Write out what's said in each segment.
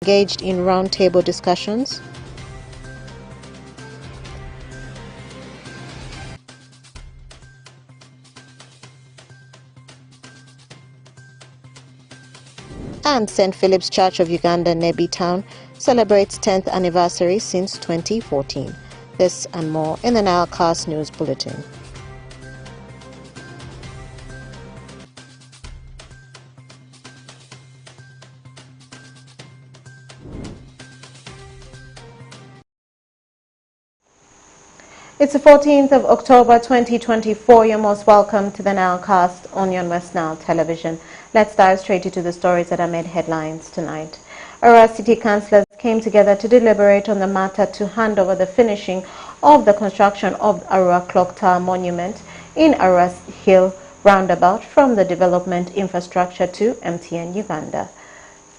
engaged in roundtable discussions. And St. Philip's Church of Uganda, Nebi Town, celebrates 10th anniversary since 2014. This and more in the NILE News Bulletin. It's the 14th of October 2024. You're most welcome to the NILE on West Nile Television. Let's dive straight into the stories that have made headlines tonight. Arua City Councillors came together to deliberate on the matter to hand over the finishing of the construction of Arua Clock Tower Monument in Arua Hill Roundabout from the Development Infrastructure to MTN Uganda.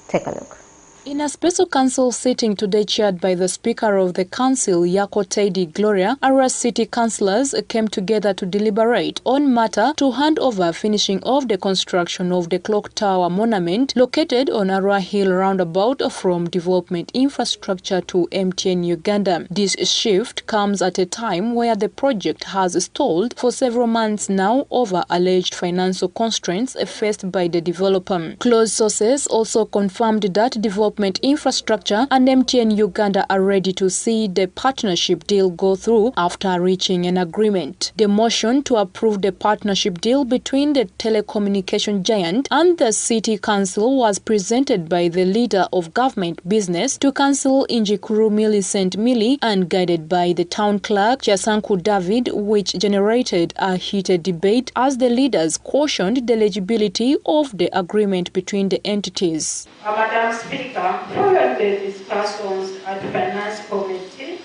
Take a look. In a special council sitting today chaired by the Speaker of the Council, Yako Teddy Gloria, Arua City councillors came together to deliberate on matter to hand over finishing of the construction of the Clock Tower Monument located on Arua Hill Roundabout from Development Infrastructure to MTN Uganda. This shift comes at a time where the project has stalled for several months now over alleged financial constraints faced by the developer. Close sources also confirmed that Development Infrastructure and MTN Uganda are ready to see the partnership deal go through after reaching an agreement. The motion to approve the partnership deal between the telecommunication giant and the City Council was presented by the leader of government business to Council Injikuru Millicent Mili and guided by the town clerk Chasanku David, which generated a heated debate as the leaders cautioned the legibility of the agreement between the entities. Madam Speaker, following the discussions at the Finance Committee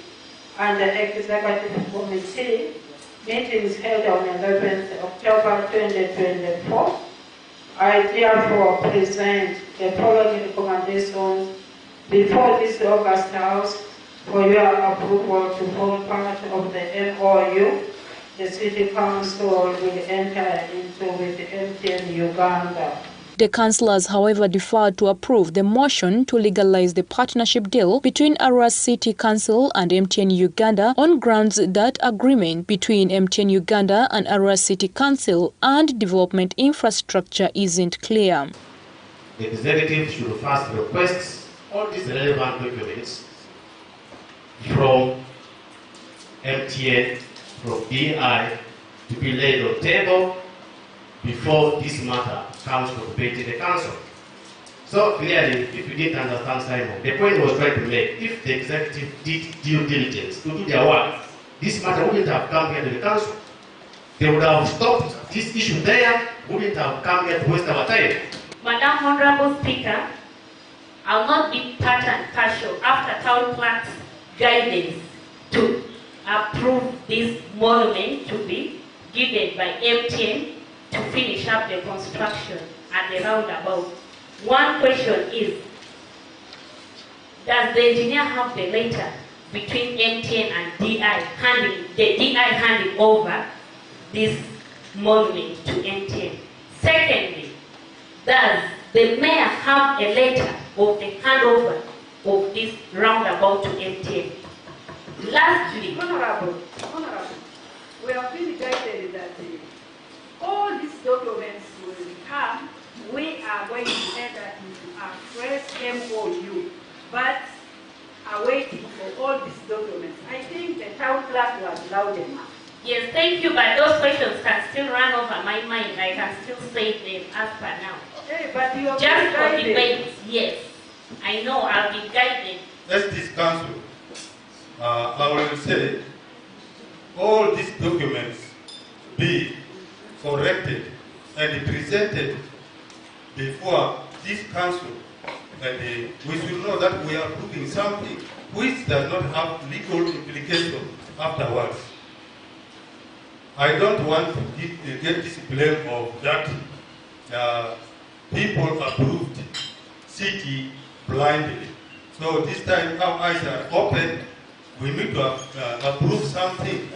and the Executive Committee meetings held on 11th October 2024, I therefore present the following recommendations before this August House for your approval to form part of the MOU the City Council will enter into with MTN Uganda. The councillors, however, deferred to approve the motion to legalize the partnership deal between Arua City Council and MTN Uganda on grounds that agreement between MTN Uganda and Arua City Council and Development Infrastructure isn't clear. The executive should first request all these relevant documents from MTN, from DI, to be laid on the table before this matter comes to debate in the council. So clearly, if you didn't understand Simon, the point was trying to make, if the executive did due diligence to do their work, this matter wouldn't have come here to the council. They would have stopped this issue there, wouldn't have come here to waste our time. Madam Honorable Speaker, I will not be part and partial after town clerk's guidance to approve this monument to be given by MTN to finish up the construction at the roundabout. One question is, does the engineer have the letter between MTN and DI handing over this monument to MTN? Secondly, does the mayor have a letter of the handover of this roundabout to MTN? Lastly, Honorable, we have been guided that all these documents will come. We are going to enter into a fresh MOU, but are waiting for all these documents. I think the town clerk was loud enough. Yes, thank you, but those questions can still run over my mind. I can still say them as per now. Hey, but you are just for debates, yes. I know I'll be guided. Let's this council, I will say, all these documents be corrected and presented before this council, and we should know that we are putting something which does not have legal implications afterwards. I don't want to get this blame of that people approved city blindly. So this time our eyes are open. We need to approve something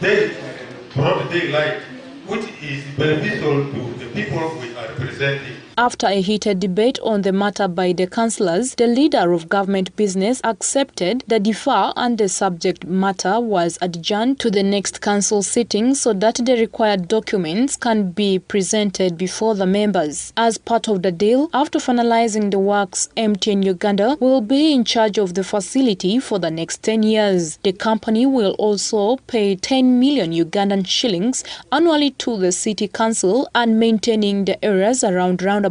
in broad daylight, which is beneficial to the people we are representing. After a heated debate on the matter by the councillors, the leader of government business accepted the defer and the subject matter was adjourned to the next council sitting so that the required documents can be presented before the members. As part of the deal, after finalizing the works, MTN Uganda will be in charge of the facility for the next 10 years. The company will also pay 10 million Ugandan shillings annually to the city council and maintaining the areas around roundabout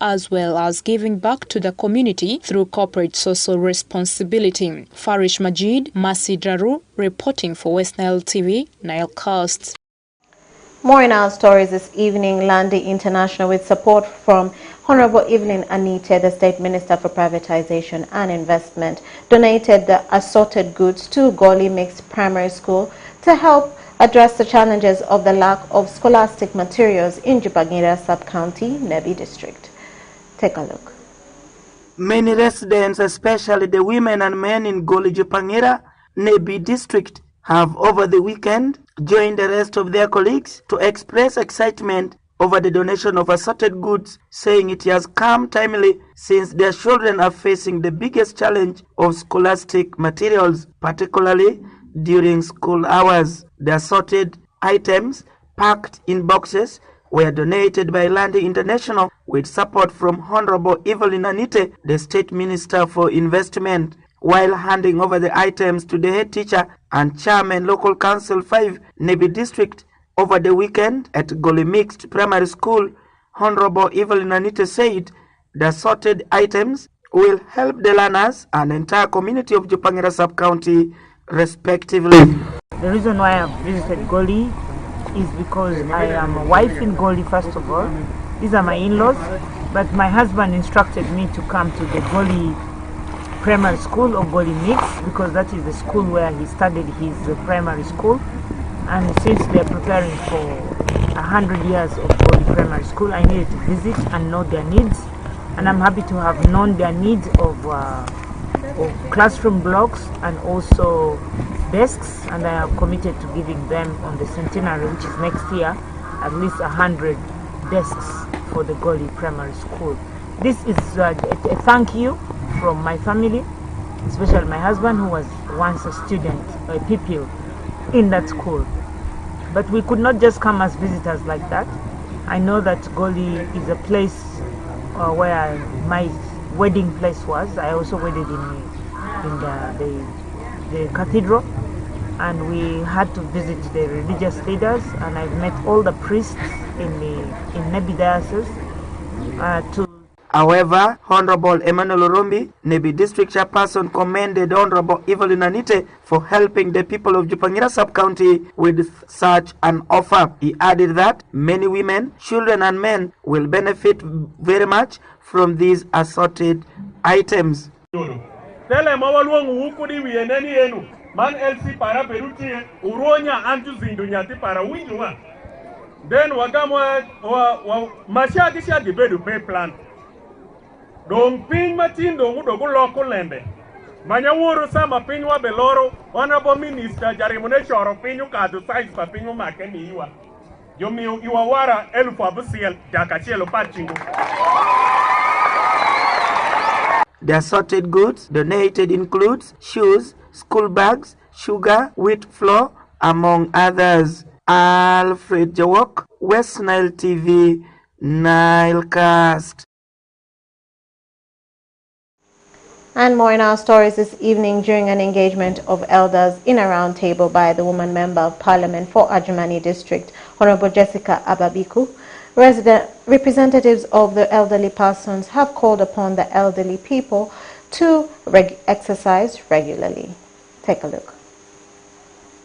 as well as giving back to the community through corporate social responsibility. Farish Majid, Masi Draru, reporting for West Nile TV, Nilecast. More in our stories this evening. Landi International, with support from Honorable Evelyn Anite, the State Minister for Privatization and Investment, donated the assorted goods to Goli Mixed Primary School to help address the challenges of the lack of scholastic materials in Jupangira Sub-County, Nebi District. Take a look. Many residents, especially the women and men in Goli Jupangira, Nebi District, have over the weekend joined the rest of their colleagues to express excitement over the donation of assorted goods, saying it has come timely since their children are facing the biggest challenge of scholastic materials, particularly during school hours. The assorted items, packed in boxes, were donated by Landi International with support from Honorable Evelyn Anite, the State Minister for Investment. While handing over the items to the head teacher and chairman Local Council 5, Nebi District, over the weekend at Goli Mixed Primary School, Honorable Evelyn Anite said the assorted items will help the learners and entire community of Jupangira Sub-County respectively. The reason why I've visited Goli is because I am a wife in Goli, first of all. These are my in-laws, but my husband instructed me to come to the Goli Primary School or Goli Mix because that is the school where he studied his primary school. And since they're preparing for 100 years of Goli Primary School, I needed to visit and know their needs. And I'm happy to have known their needs of classroom blocks and also desks. And I am committed to giving them on the centenary, which is next year, at least 100 desks for the Goli Primary School. This is a thank you from my family, especially my husband, who was once a student, a pupil in that school. But we could not just come as visitors like that. I know that Goli is a place where my wedding place was. I also wedded in the cathedral, and we had to visit the religious leaders, and I've met all the priests in Nebi Diocese However, Honorable Emmanuel Orombi, Nebi District Chairperson, commended Honorable Evelyn Anite for helping the people of Jupangira Sub-County with such an offer. He added that many women, children and men will benefit very much from these assorted items. Man LC para peruti uronya antu zindunyati para winjuma. Then wagamwa masha kisha dibedu pay plan. Dong pin matin dong udogo loko lembe. Manyawuru sama pinwa beloro honorable minister jarimune choro pinyu kadu size pa pinyu makeni iwa. Yomi iwa wara elufu abusiel jakachelo pachingu. The assorted goods donated includes shoes, school bags, sugar, wheat flour, among others. Alfred Jawok, West Nile TV, Nilecast. And more in our stories this evening. During an engagement of elders in a round table by the woman member of parliament for Ajumani District, Honorable Jessica Ababiku, representatives of the elderly persons have called upon the elderly people to exercise regularly. Take a look.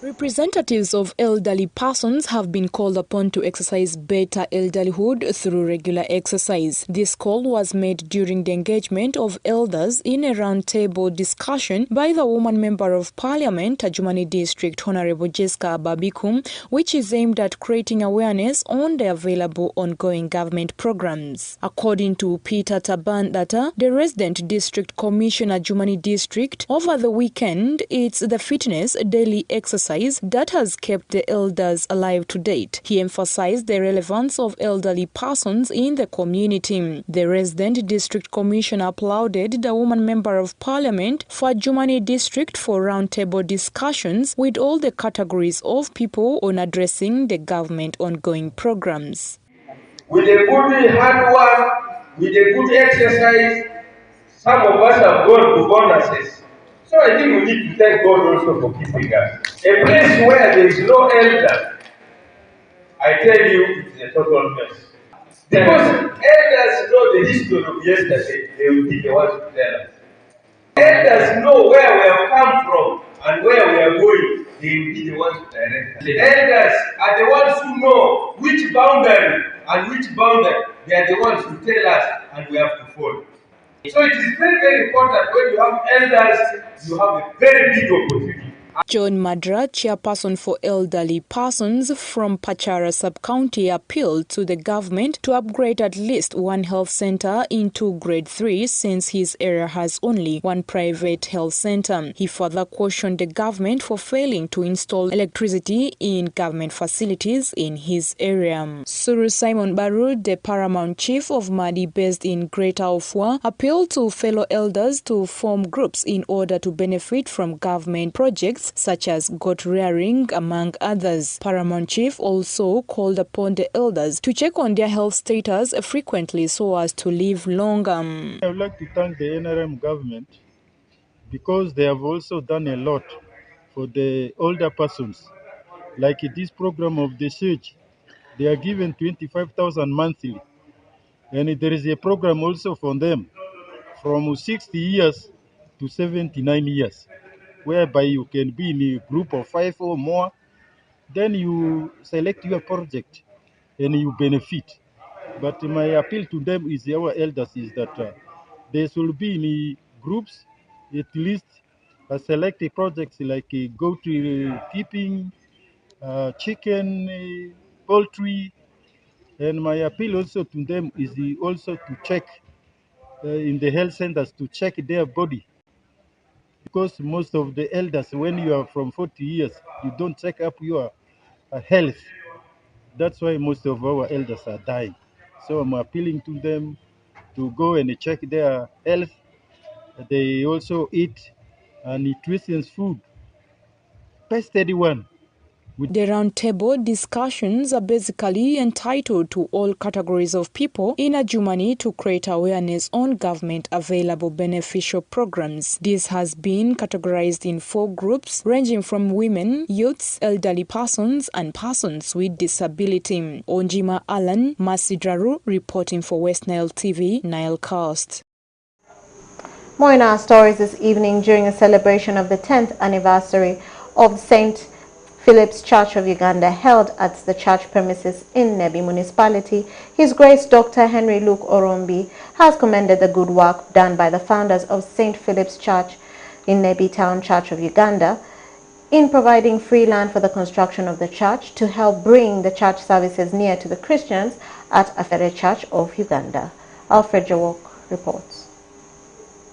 Representatives of elderly persons have been called upon to exercise better elderlyhood through regular exercise. This call was made during the engagement of elders in a roundtable discussion by the woman member of parliament, Ajumani District, Honorable Jessica Ababikum, which is aimed at creating awareness on the available ongoing government programs. According to Peter Tabandata, the resident district commissioner, Ajumani District, over the weekend, it's the fitness daily exercise exercise that has kept the elders alive to date. He emphasized the relevance of elderly persons in the community. The resident district commissioner applauded the woman member of parliament for Jumani district for roundtable discussions with all the categories of people on addressing the government ongoing programs. With a good hard work, with a good exercise, some of us have gone to bonuses. So I think we need to thank God also for keeping us. A place where there is no elder, I tell you, it's a total mess. Because elders know the history of yesterday, they will be the ones to tell us. Elders know where we have come from and where we are going, they will be the ones to direct us. The elders are the ones who know which boundary and which boundary, they are the ones who tell us and we have to follow. So it is very, very important when you have elders, you have a very big opportunity. John Madra, chairperson for elderly persons from Pachara sub-county, appealed to the government to upgrade at least one health center into grade 3 since his area has only one private health center. He further cautioned the government for failing to install electricity in government facilities in his area. Suru Simon Baru, the paramount chief of Madi based in Greater Ofwa, appealed to fellow elders to form groups in order to benefit from government projects such as goat rearing, among others. Paramount Chief also called upon the elders to check on their health status frequently so as to live longer. I would like to thank the NRM government because they have also done a lot for the older persons. Like this program of the church, they are given 25,000 monthly. And there is a program also for them from 60 years to 79 years. Whereby you can be in a group of 5 or more, then you select your project and you benefit. But my appeal to them is our elders is that they should be in groups, at least select projects like goat keeping, chicken, poultry, and my appeal also to them is also to check in the health centers to check their body. Because most of the elders, when you are from 40 years, you don't check up your health. That's why most of our elders are dying. So I'm appealing to them to go and check their health. They also eat nutritious food, tested one. The roundtable discussions are basically entitled to all categories of people in Ajumani to create awareness on government available beneficial programs. This has been categorized in 4 groups ranging from women, youths, elderly persons and persons with disability. Onjima Alan Masidraru reporting for West Nile TV, Nilecast. More in our stories this evening. During a celebration of the 10th anniversary of St. Philip's Church of Uganda held at the church premises in Nebi Municipality, His Grace Dr. Henry Luke Orombi has commended the good work done by the founders of St. Philip's Church in Nebi Town Church of Uganda in providing free land for the construction of the church to help bring the church services near to the Christians at Afere Church of Uganda. Alfred Jawok reports.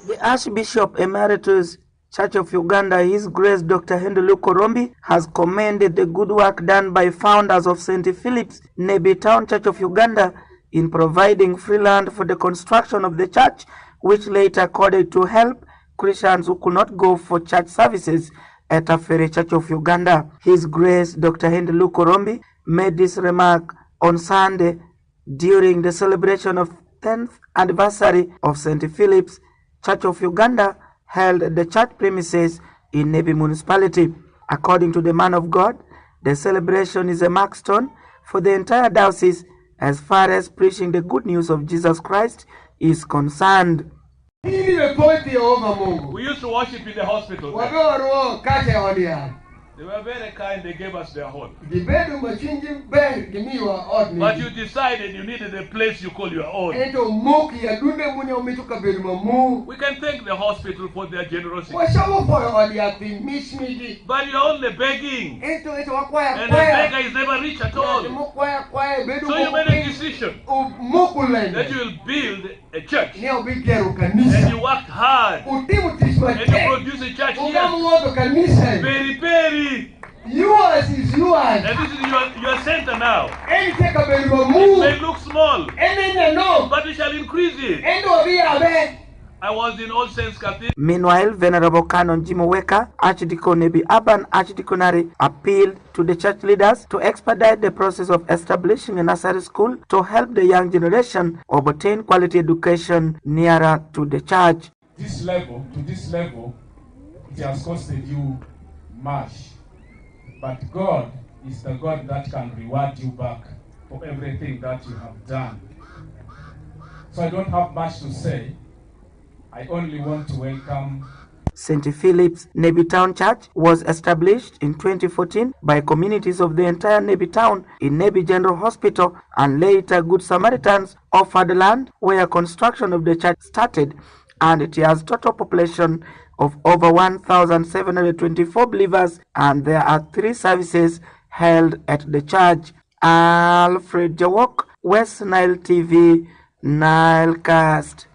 The Archbishop Emeritus Church of Uganda, His Grace Dr. Henry Luke Orombi, has commended the good work done by founders of St. Philip's Nebi Town Church of Uganda in providing free land for the construction of the church, which later accorded to help Christians who could not go for church services at Afere Church of Uganda. His Grace Dr. Henry Luke Orombi made this remark on Sunday during the celebration of 10th anniversary of St. Philip's Church of Uganda held at the church premises in Nebi Municipality. According to the man of God, the celebration is a milestone for the entire diocese as far as preaching the good news of Jesus Christ is concerned. We used to worship in the hospital. They were very kind, they gave us their home. But you decided you needed a place you call your own. We can thank the hospital for their generosity. But you're only begging. And the beggar is never rich at all. So you made a decision that you will build a church. And you worked hard. And you produce a church here. Very, very. yours is yours. And this is your center now. And take a bit It may look small, but we shall increase it. I was in All Saints Cathedral. Meanwhile, Venerable Canon Jim Oweka, Archdeacon Nebi Urban Archdeaconry, appealed to the church leaders to expedite the process of establishing a nursery school to help the young generation obtain quality education nearer to the church. To this level, it has costed you much. But God is the God that can reward you back for everything that you have done. So I don't have much to say. I only want to welcome. St. Philip's Nebi Town Church was established in 2014 by communities of the entire Nebi Town in Nebi General Hospital, and later Good Samaritans offered land where construction of the church started, and it has total population of over 1,724 believers, and there are 3 services held at the church. Alfred Jawok, West Nile TV, Nilecast.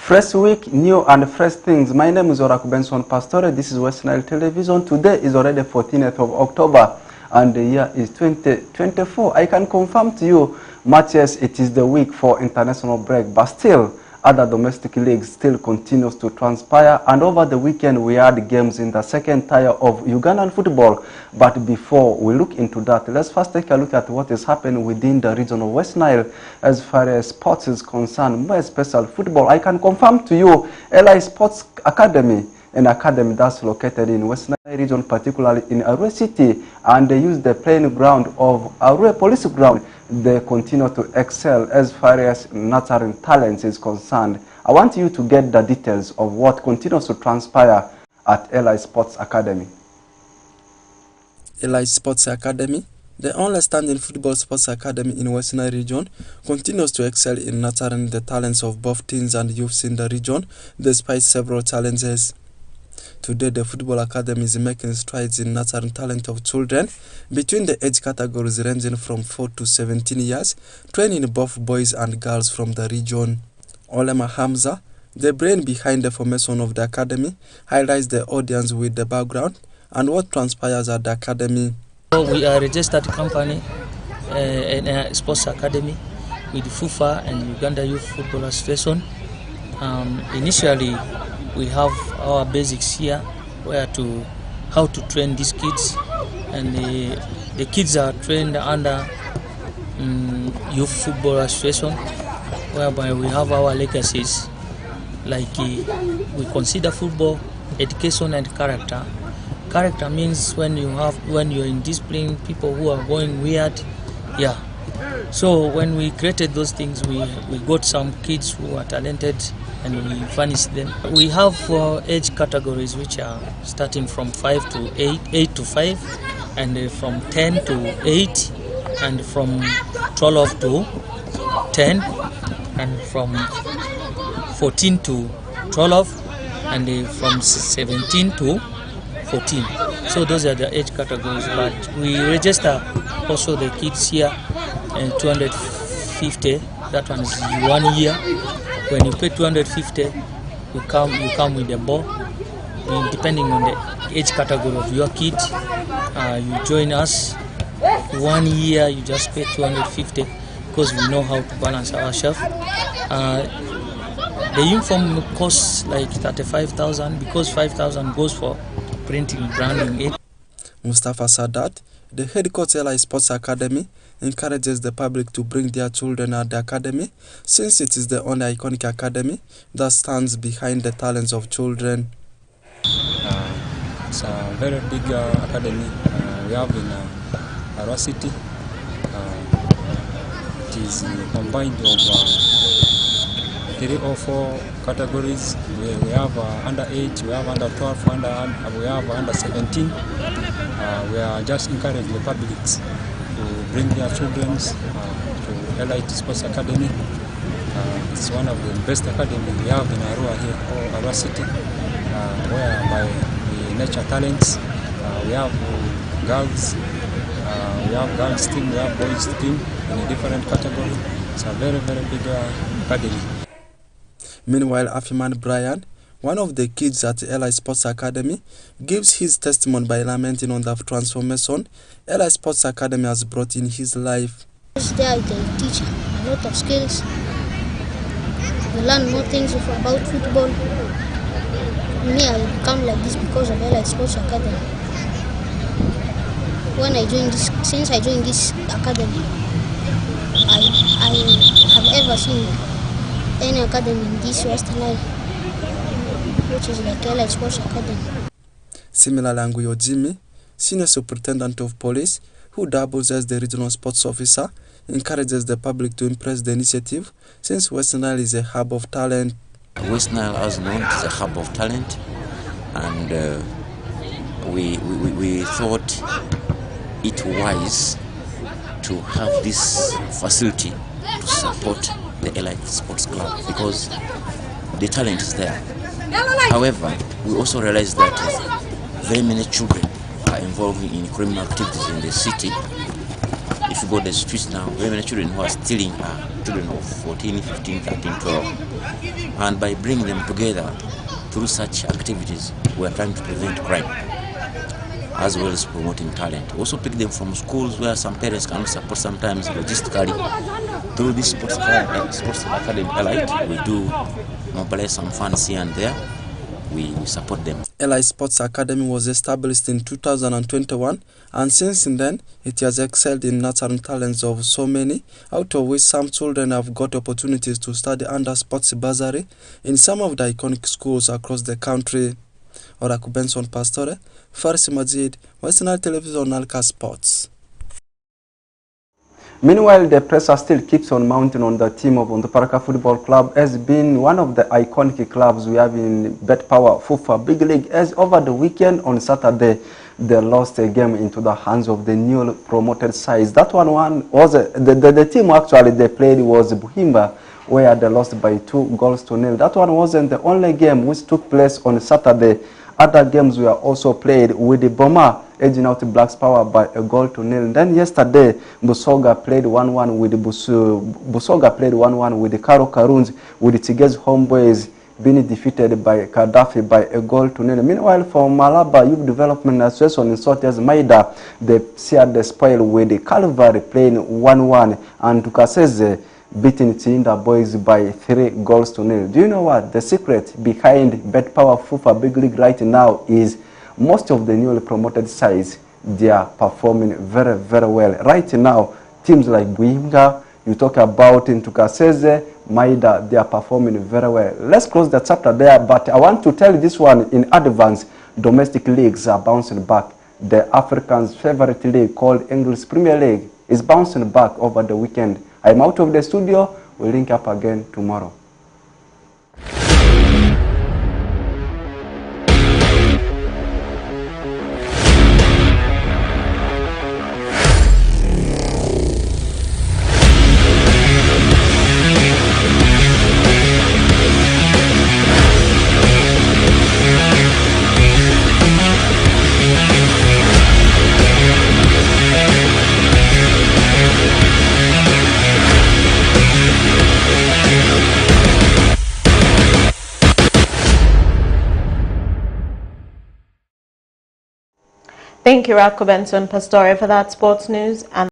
Fresh week, new and fresh things. My name is Oraku Benson Pastore. This is West Nile Television. Today is already 14th of October and the year is 2024. I can confirm to you, Matthias, it is the week for international break, but still other domestic leagues still continues to transpire, and over the weekend we had games in the second tier of Ugandan football. But before we look into that, let's first take a look at what is happening within the region of West Nile as far as sports is concerned, more special football. I can confirm to you, NILE Sports Academy, an academy that's located in West Nile region, particularly in Arua City, and they use the playing ground of Arua Police Ground. They continue to excel as far as nurturing talents is concerned. I want you to get the details of what continues to transpire at NILE Sports Academy. NILE Sports Academy, the only standing football sports academy in West Nile region, continues to excel in nurturing the talents of both teens and youths in the region, despite several challenges. Today, the Football Academy is making strides in nurturing talent of children between the age categories ranging from 4 to 17 years, training both boys and girls from the region. Olema Hamza, the brain behind the formation of the academy, highlights the audience with the background and what transpires at the academy. We are a registered company in a sports academy with FUFA and Uganda Youth Football Association. Initially, we have our basics here, how to train these kids, and the kids are trained under Youth Football Association, whereby we have our legacies, like we consider football, education, and character. Character means when you're in discipline, people who are going weird, yeah. So when we created those things, we got some kids who are talented and we furnished them. We have age categories which are starting from 5 to 8, 8 to 5, and from 10 to 8, and from 12 to 10, and from 14 to 12, and from 17 to 14. So those are the age categories, but we register also the kids here, 250, that one is 1 year. When you pay 250, you come with the ball. Depending on the age category of your kid, you join us. 1 year, you just pay 250 because we know how to balance ourselves. The uniform costs like 35,000 because 5,000 goes for printing, branding it. Mustafa Sadat, the head coach at NILE Sports Academy, encourages the public to bring their children at the academy, since it is the only iconic academy that stands behind the talents of children. It's a very big academy we have in Arua City. It is combined of 3 or 4 categories. We have under 8, we have under 12, we have under 17. We are just encouraging the public to bring their children to Elite Sports Academy. It's one of the best academies we have in Arua here, or Arua City, where by the nature talents, we have girls, we have girls team, we have boys team in a different category. It's a very, very big academy. Meanwhile, Afiman Brian, one of the kids at Elite Sports Academy, gives his testimony by lamenting on the transformation Elite Sports Academy has brought in his life. There they teach a lot of skills. We learn more things about football. Me, I become like this because of Elite Sports Academy. When I joined this, since I joined this academy, I have ever seen any academy in this West Nile, which is like Elite Sports Academy. Similarly, Anguyo Jimmy, Senior Superintendent of Police, who doubles as the Regional Sports Officer, encourages the public to embrace the initiative since West Nile is a hub of talent. West Nile, as known, is a hub of talent, and we thought it wise to have this facility to support the Elite Sports Club because the talent is there. However, we also realize that very many children are involved in criminal activities in the city. If you go to the streets now, very many children who are stealing are children of 14, 15, 13, 12. And by bringing them together through such activities, we are trying to prevent crime, as well as promoting talent. We also pick them from schools where some parents can support sometimes logistically. Through this sports academy Elite, we do mobilize some funds here and there. We support them. Elite Sports Academy was established in 2021, and since then it has excelled in nurturing talents of so many, out of which some children have got opportunities to study under sports bursary in some of the iconic schools across the country. Oraku Benson Pastore, Faris Majid, West Nile Television, Nalka Sports. Meanwhile, the pressure still keeps on mounting on the team of Ontoparaka Football Club as being one of the iconic clubs we have in Bet Power FUFA Big League, as over the weekend on Saturday they lost a game into the hands of the newly promoted sides. That one was the team actually they played was Buhimba, where they lost by 2-0. That one wasn't the only game which took place on Saturday. Other games were also played with the Boma edging out Blacks Power by 1-0. Then yesterday, Busoga played 1-1 with the Karo Karuns, with the Tigez Homeboys being defeated by Gaddafi by 1-0. Meanwhile, for Malaba Youth Development Association in Sotes Maida, they shared the spoil with the Calvary playing 1-1 and Tukaseze beating Tinda Boys by 3-0. Do you know what? The secret behind Bet Power FUFA Big League right now is most of the newly promoted sides, they are performing very, very well. Right now, teams like Buinga, you talk about in Tukaseze, Maida, they are performing very well. Let's close the chapter there, but I want to tell you this one in advance. Domestic leagues are bouncing back. The Africans' favorite league called English Premier League is bouncing back over the weekend. I'm out of the studio. We'll link up again tomorrow. Thank you, Oraku Benson Pastore, for that sports news. And